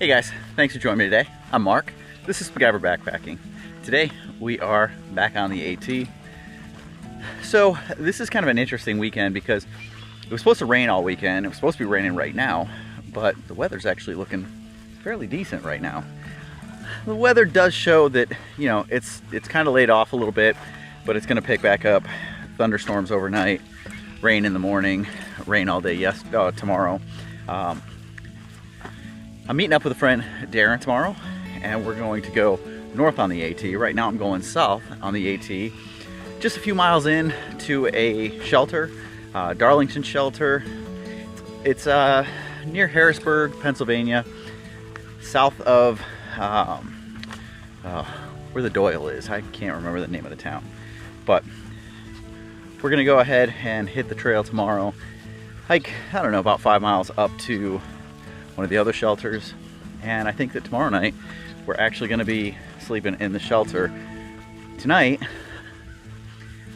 Hey guys, thanks for joining me today. I'm Mark. This is Spiguyver Backpacking. Today we are back on the AT. So this is kind of an interesting weekend because it was supposed to rain all weekend. It was supposed to be raining right now, but the weather's actually looking fairly decent right now. The weather does show that, you know, it's kind of laid off a little bit, but it's going to pick back up. Thunderstorms overnight, rain in the morning, rain all day tomorrow. I'm meeting up with a friend, Darren, tomorrow, and we're going to go north on the AT. Right now I'm going south on the AT, just a few miles in to a shelter, Darlington Shelter. It's near Harrisburg, Pennsylvania, south of where the Doyle is. I can't remember the name of the town, but we're gonna go ahead and hit the trail tomorrow. Hike, I don't know, about 5 miles up to one of the other shelters, and I think that tomorrow night we're actually going to be sleeping in the shelter. Tonight,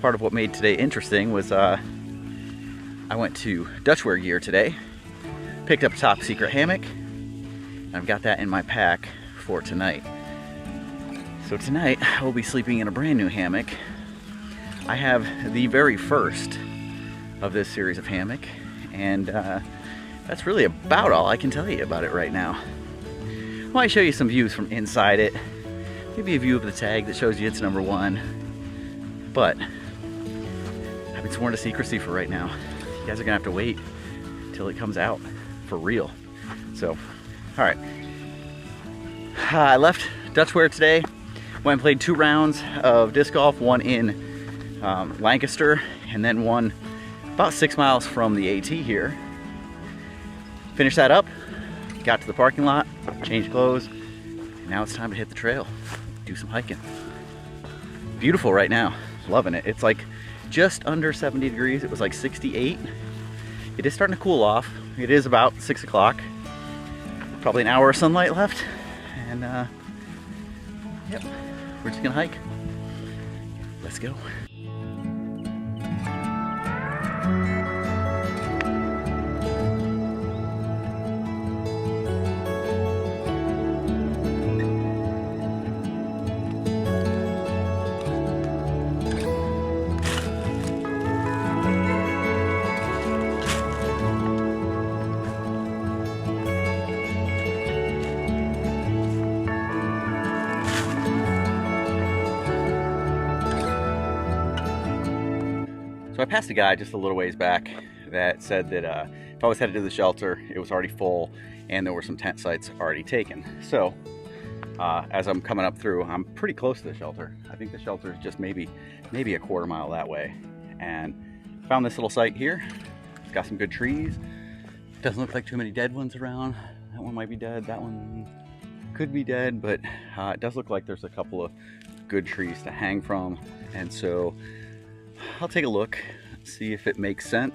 part of what made today interesting was I went to Dutchware Gear today, picked up a top secret hammock, and I've got that in my pack for tonight. So tonight I will be sleeping in a brand new hammock. I have the very first of this series of hammock, and that's really about all I can tell you about it right now. I might show you some views from inside it, maybe a view of the tag that shows you it's number 1, but I've been sworn to secrecy for right now. You guys are gonna have to wait till it comes out for real. So, all right. I left Dutchware today, went and played 2 rounds of disc golf, one in Lancaster, and then one about 6 miles from the AT here. Finished that up, got to the parking lot, changed clothes, and now it's time to hit the trail, do some hiking. Beautiful right now, loving it. It's like just under 70 degrees. It was like 68. It is starting to cool off. It is about 6 o'clock. Probably an hour of sunlight left, and yep, we're just gonna hike. Let's go. So I passed a guy just a little ways back that said that if I was headed to the shelter, it was already full and there were some tent sites already taken. So as I'm coming up through, I'm pretty close to the shelter. I think the shelter is just maybe a quarter mile that way. And found this little site here. It's got some good trees. Doesn't look like too many dead ones around. That one might be dead. That one could be dead, but it does look like there's a couple of good trees to hang from. And so I'll take a look, see if it makes sense.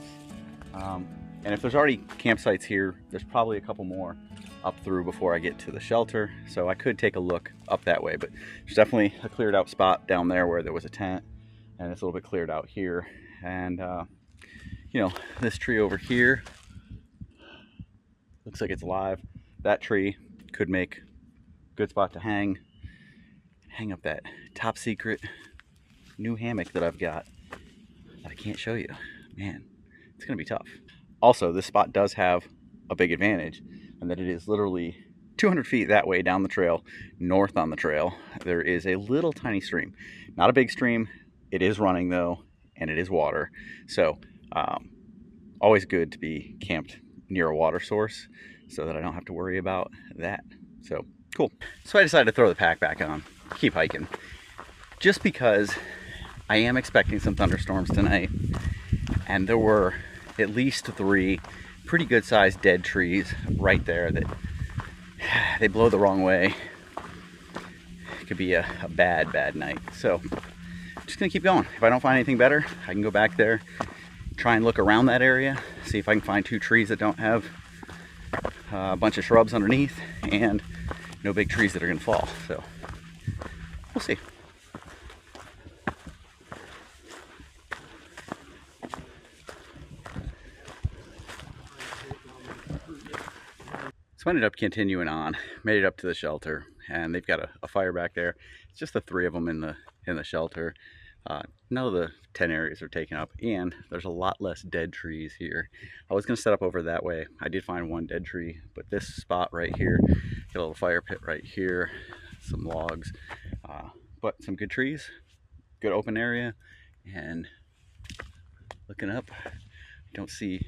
And if there's already campsites here, there's probably a couple more up through before I get to the shelter. So I could take a look up that way, but there's definitely a cleared out spot down there where there was a tent, and it's a little bit cleared out here. And you know, this tree over here looks like it's alive. That tree could make a good spot to hang up that top secret new hammock that I've got. I can't show you. Man, it's gonna be tough. Also, this spot does have a big advantage, and that it is literally 200 feet that way down the trail, north on the trail. There is a little tiny stream. Not a big stream. It is running though, and it is water. So always good to be camped near a water source so that I don't have to worry about that. So cool. So I decided to throw the pack back on, keep hiking, just because I am expecting some thunderstorms tonight, and there were at least 3 pretty good sized dead trees right there that they blow the wrong way. It could be a bad night. So I'm just gonna keep going. If I don't find anything better, I can go back there, try and look around that area, see if I can find 2 trees that don't have a bunch of shrubs underneath and no big trees that are gonna fall. So we'll see. So I ended up continuing on, made it up to the shelter, and they've got a fire back there. It's just the 3 of them in the shelter. None of the 10 areas are taken up, and there's a lot less dead trees here. I was going to set up over that way. I did find 1 dead tree, but this spot right here, got a little fire pit right here, some logs, but some good trees, good open area, and looking up, I don't see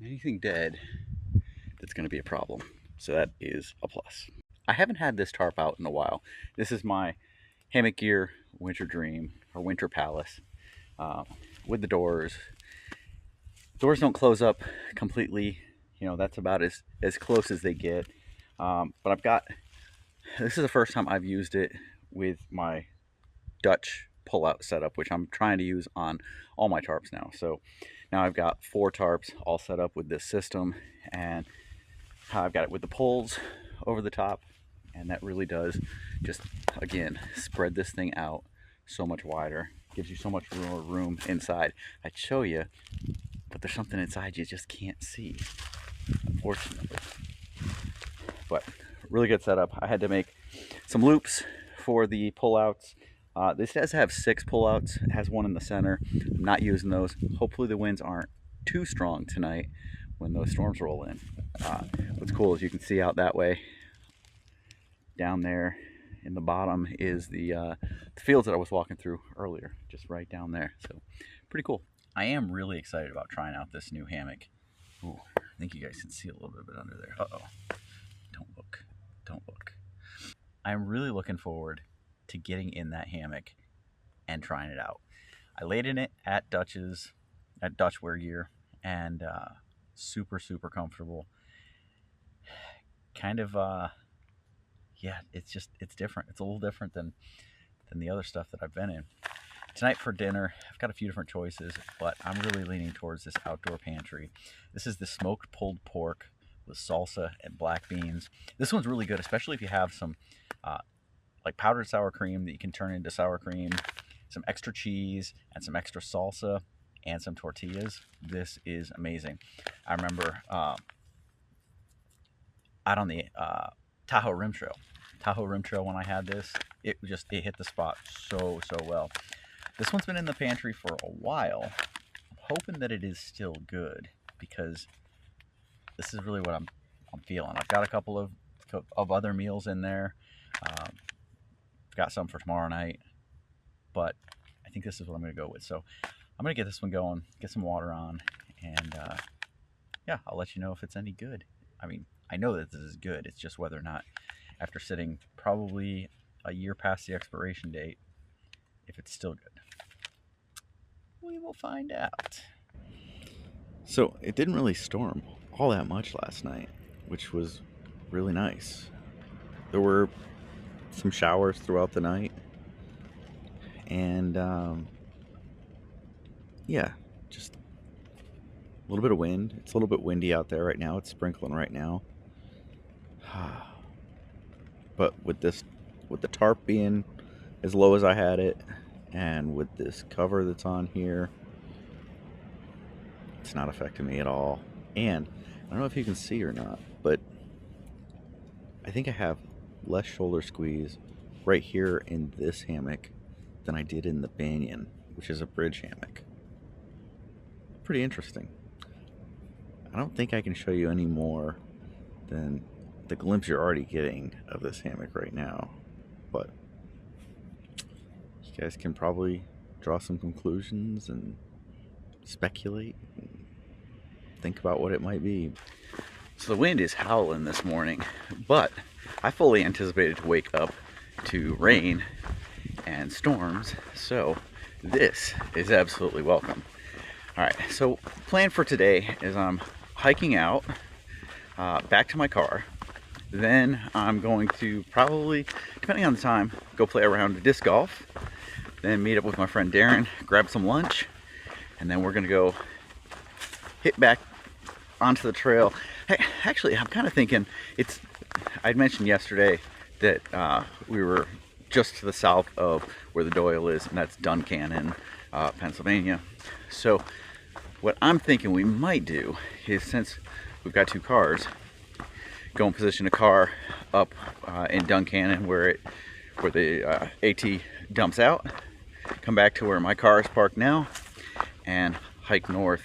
anything dead that's going to be a problem. So that is a plus. I haven't had this tarp out in a while. This is my Hammock Gear Winter Dream, or Winter Palace, with the doors. Doors don't close up completely. You know, that's about as close as they get. But I've got, this is the first time I've used it with my Dutch pull-out setup, which I'm trying to use on all my tarps now. So now I've got 4 tarps all set up with this system, and I've got it with the pulls over the top, and that really does just, again, spread this thing out so much wider. Gives you so much more room inside. I'd show you, but there's something inside you just can't see, unfortunately. But really good setup. I had to make some loops for the pullouts. This does have 6 pullouts. It has 1 in the center. I'm not using those. Hopefully the winds aren't too strong tonight when those storms roll in. What's cool is you can see out that way. Down there in the bottom is the fields that I was walking through earlier, just right down there. So pretty cool. I am really excited about trying out this new hammock. Ooh, I think you guys can see a little bit under there. Uh-oh. Don't look. Don't look. I'm really looking forward to getting in that hammock and trying it out. I laid in it at Dutch Wear Gear, and super comfortable. Kind of yeah, it's different. It's a little different than the other stuff that I've been in. Tonight for dinner, I've got a few different choices, but I'm really leaning towards this outdoor pantry. This is the smoked pulled pork with salsa and black beans. This one's really good, especially if you have some like powdered sour cream that you can turn into sour cream, some extra cheese, and some extra salsa, and some tortillas. This is amazing. I remember out on the Tahoe Rim Trail when I had this, it hit the spot so well. This one's been in the pantry for a while. I'm hoping that it is still good, because this is really what I'm feeling. I've got a couple of other meals in there. Got some for tomorrow night, but I think this is what I'm going to go with. So I'm going to get this one going, get some water on, and yeah, I'll let you know if it's any good. I mean, I know that this is good. It's just whether or not, after sitting probably a year past the expiration date, if it's still good. We will find out. So it didn't really storm all that much last night, which was really nice. There were some showers throughout the night, and yeah, just a little bit of wind. It's a little bit windy out there right now. It's sprinkling right now. But with the tarp being as low as I had it, and with this cover that's on here, it's not affecting me at all. And I don't know if you can see or not, but I think I have less shoulder squeeze right here in this hammock than I did in the Banyan, which is a bridge hammock. Pretty interesting. I don't think I can show you any more than the glimpse you're already getting of this hammock right now, but you guys can probably draw some conclusions and speculate and think about what it might be. So the wind is howling this morning, but I fully anticipated to wake up to rain and storms, so this is absolutely welcome. All right, so plan for today is I'm hiking out back to my car. Then I'm going to probably, depending on the time, go play around with disc golf. Then meet up with my friend Darren, grab some lunch, and then we're gonna go hit back onto the trail. Hey, actually, I'm kind of thinking I'd mentioned yesterday that we were just to the south of where the Doyle is, and that's Duncannon, Pennsylvania. So what I'm thinking we might do is, since we've got 2 cars, go and position a car up in Duncannon where the AT dumps out, come back to where my car is parked now, and hike north.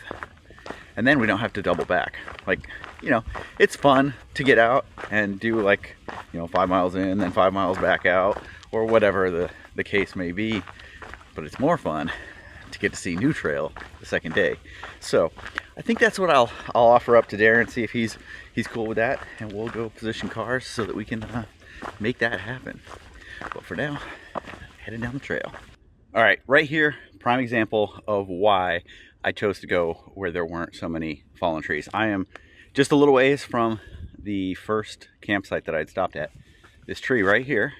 And then we don't have to double back. Like, you know, it's fun to get out and do, like, you know, 5 miles in, then 5 miles back out, or whatever the case may be. But it's more fun to get to see new trail the second day. So I think that's what I'll offer up to Darren, see if he's cool with that, and we'll go position cars so that we can make that happen. But for now, heading down the trail. All right, right here, prime example of why I chose to go where there weren't so many fallen trees. I am just a little ways from the first campsite that I'd stopped at. This tree right here,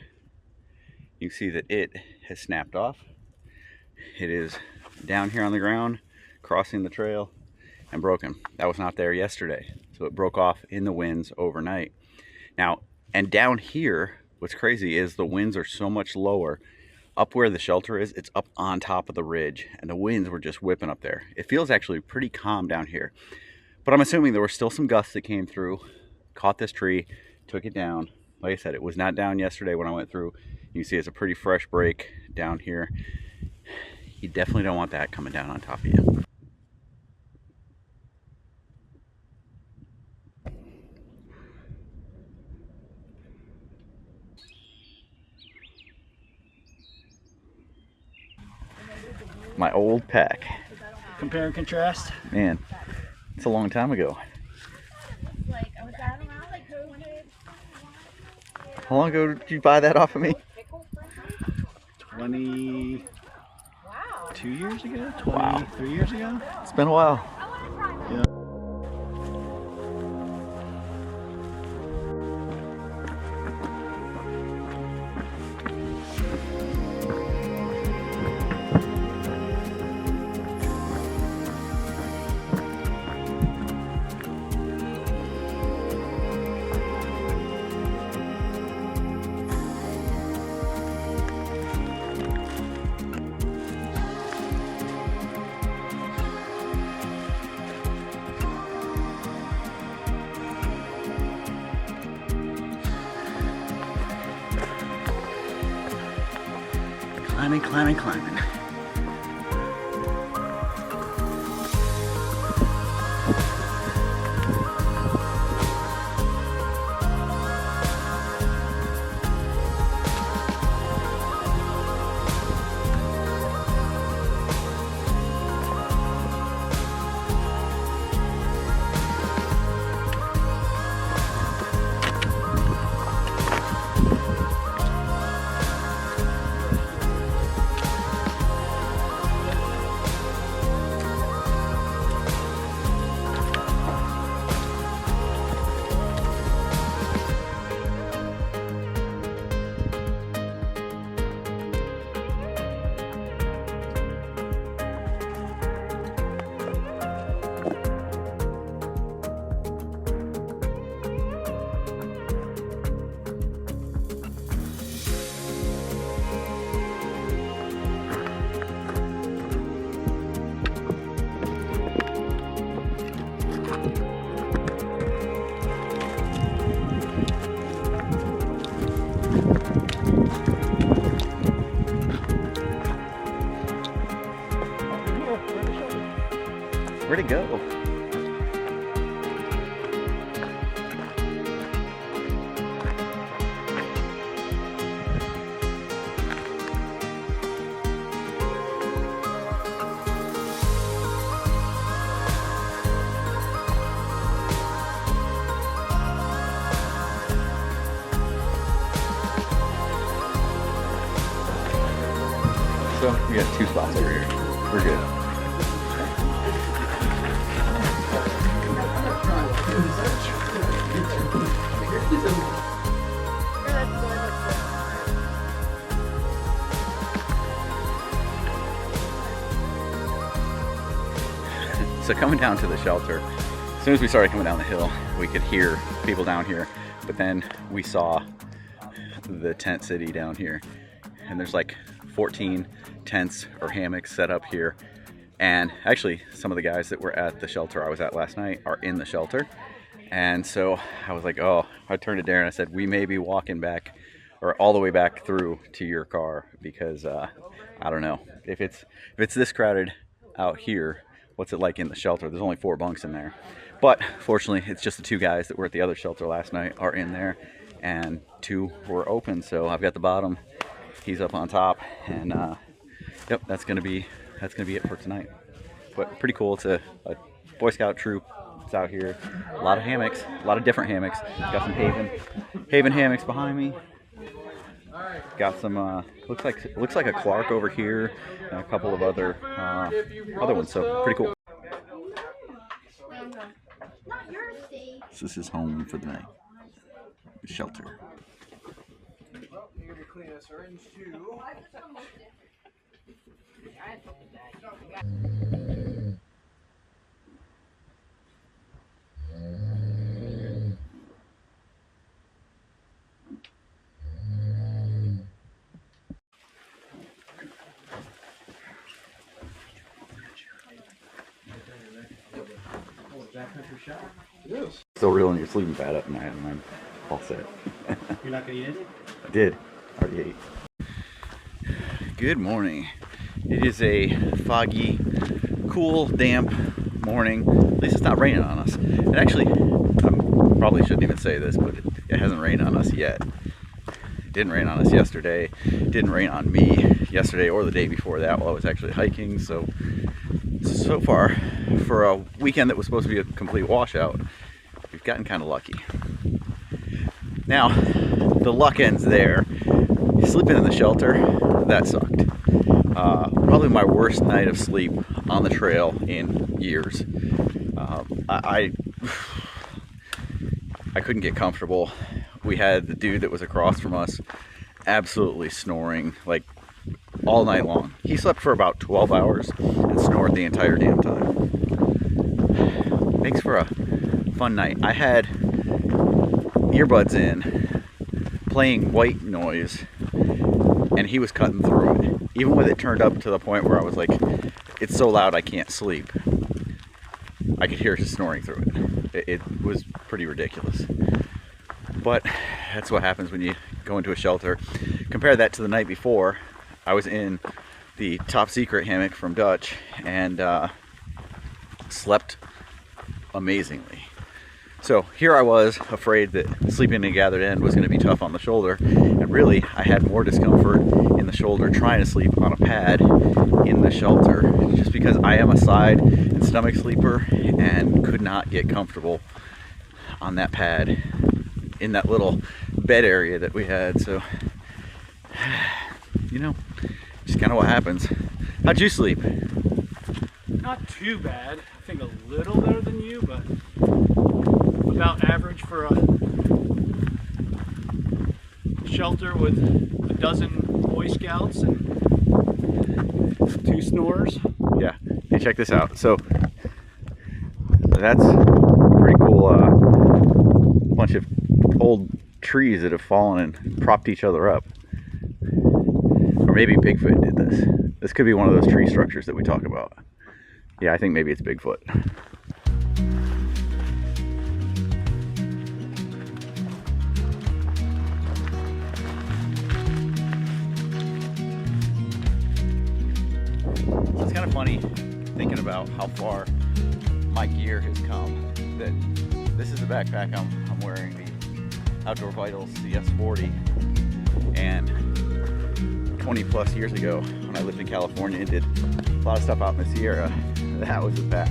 you can see that it has snapped off. It is down here on the ground, crossing the trail, and broken. That was not there yesterday, so it broke off in the winds overnight. Now, and down here, what's crazy is the winds are so much lower. Up where the shelter is, it's up on top of the ridge, and the winds were just whipping up there. It feels actually pretty calm down here, but I'm assuming there were still some gusts that came through, caught this tree, took it down. Like I said, it was not down yesterday when I went through. You can see it's a pretty fresh break down here. You definitely don't want that coming down on top of you. My old pack. Compare and contrast. Man, it's a long time ago. How long ago did you buy that off of me? 22 years ago? 23 years ago? It's been a while. Yeah. Climbing. Where'd it go? So we got 2 spots over here. We're good. So coming down to the shelter, as soon as we started coming down the hill, we could hear people down here, but then we saw the tent city down here, and there's like 14 tents or hammocks set up here. And actually some of the guys that were at the shelter I was at last night are in the shelter, And so I was like, oh, I turned to Darren. I said, we may be walking back, or all the way back through to your car, because I don't know if it's this crowded out here. What's it like in the shelter? There's only 4 bunks in there, but fortunately, it's just the 2 guys that were at the other shelter last night are in there, and 2 were open. So I've got the bottom, he's up on top, and yep, that's gonna be it for tonight. But pretty cool. It's a Boy Scout troop. It's out here. A lot of hammocks, a lot of different hammocks. Got some Haven hammocks behind me. Got some looks like a Clark over here, and a couple of other ones. So pretty cool. This is home for the night. The shelter. Still reeling your sleeping pad up, and I'm all set. You're not gonna eat it? I did. Already ate. Good morning. It is a foggy, cool, damp morning. At least it's not raining on us. And actually, I probably shouldn't even say this, but it hasn't rained on us yet. It didn't rain on us yesterday. It didn't rain on me yesterday or the day before that while I was actually hiking. So far, for a weekend that was supposed to be a complete washout, we've gotten kind of lucky. Now, the luck ends there. Sleeping in the shelter, that sucked. Probably my worst night of sleep on the trail in years. I couldn't get comfortable. We had the dude that was across from us absolutely snoring like all night long. He slept for about 12 hours and snored the entire damn time. Makes for a fun night. I had earbuds in, playing white noise, and he was cutting through it. Even with it turned up to the point where I was like, it's so loud I can't sleep. I could hear his snoring through it. It was pretty ridiculous. But that's what happens when you go into a shelter. Compare that to the night before. I was in the top secret hammock from Dutch and slept amazingly. So here I was afraid that sleeping in a gathered end was going to be tough on the shoulder, and really I had more discomfort in the shoulder trying to sleep on a pad in the shelter, just because I am a side and stomach sleeper and could not get comfortable on that pad in that little bed area that we had. So, you know, just kind of what happens. How'd you sleep? Not too bad. I think a little better than you, but about average for a shelter with a dozen Boy Scouts and 2 snores. Yeah. Hey, check this out. So that's a pretty cool bunch of old trees that have fallen and propped each other up. Or maybe Bigfoot did this. This could be one of those tree structures that we talk about. Yeah, I think maybe it's Bigfoot. It's kind of funny thinking about how far my gear has come. That this is the backpack I'm wearing, the Outdoor Vitals CS40, and 20 plus years ago when I lived in California and did a lot of stuff out in the Sierra, that was the pack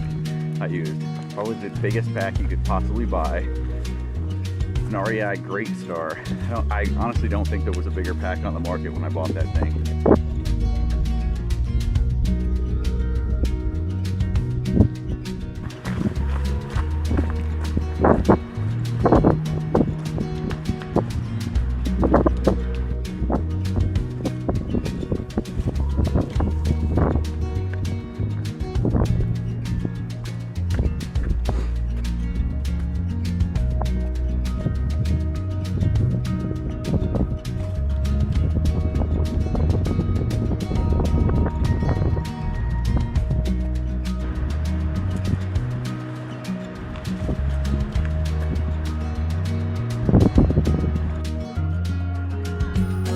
I used. Probably the biggest pack you could possibly buy. It's an REI Great Star. I honestly don't think there was a bigger pack on the market when I bought that thing.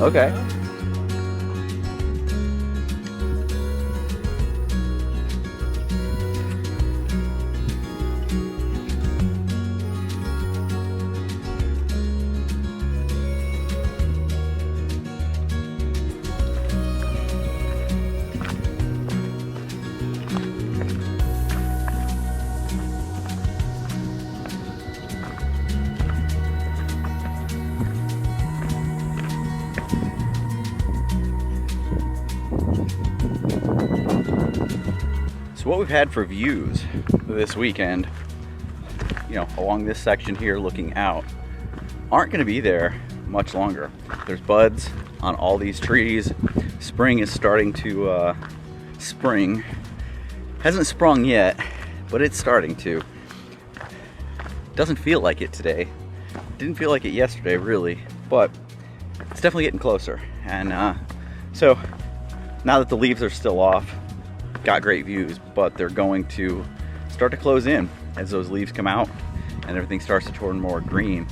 Okay. So what we've had for views this weekend, you know, along this section here looking out, aren't going to be there much longer. There's buds on all these trees. Spring is starting to spring. Hasn't sprung yet, but it's starting to. Doesn't feel like it today. Didn't feel like it yesterday, really, but it's definitely getting closer. And so now that the leaves are still off, got great views, but they're going to start to close in as those leaves come out and everything starts to turn more green.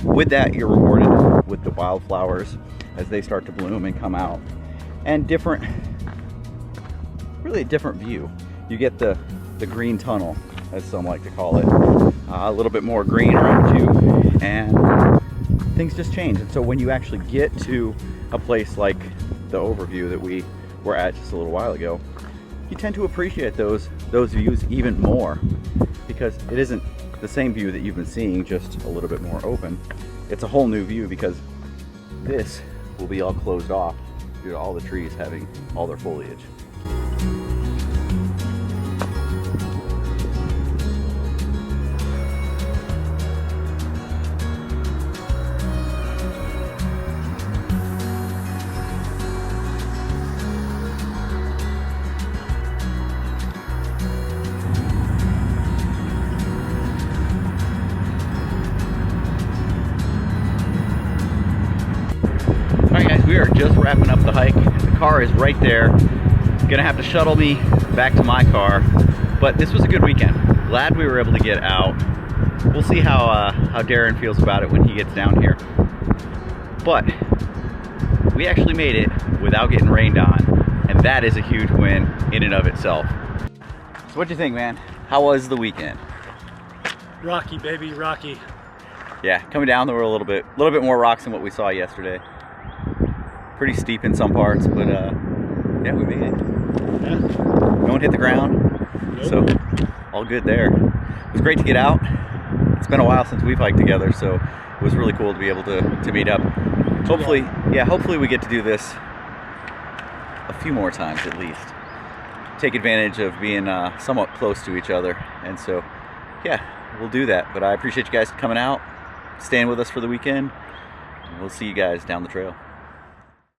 With that, you're rewarded with the wildflowers as they start to bloom and come out, and really a different view. You get the green tunnel, as some like to call it, a little bit more green around you, and things just change. And so when you actually get to a place like the overview that we were at just a little while ago, you tend to appreciate those views even more, because it isn't the same view that you've been seeing, just a little bit more open. It's a whole new view because this will be all closed off due to all the trees having all their foliage. Alright guys, we are just wrapping up the hike. The car is right there. Gonna have to shuttle me back to my car, but this was a good weekend. Glad we were able to get out. We'll see how Darren feels about it when he gets down here. But we actually made it without getting rained on, and that is a huge win in and of itself. So what'd you think, man? How was the weekend? Rocky, baby, rocky. Yeah, coming down there were a little bit more rocks than what we saw yesterday. Pretty steep in some parts, but yeah, we made it. Yeah. No one hit the ground, Nope. so all good there. It was great to get out. It's been a while since we've hiked together, so it was really cool to be able to meet up. Hopefully, yeah, hopefully we get to do this a few more times at least. Take advantage of being somewhat close to each other, and so yeah, we'll do that. But I appreciate you guys coming out, staying with us for the weekend. We'll see you guys down the trail.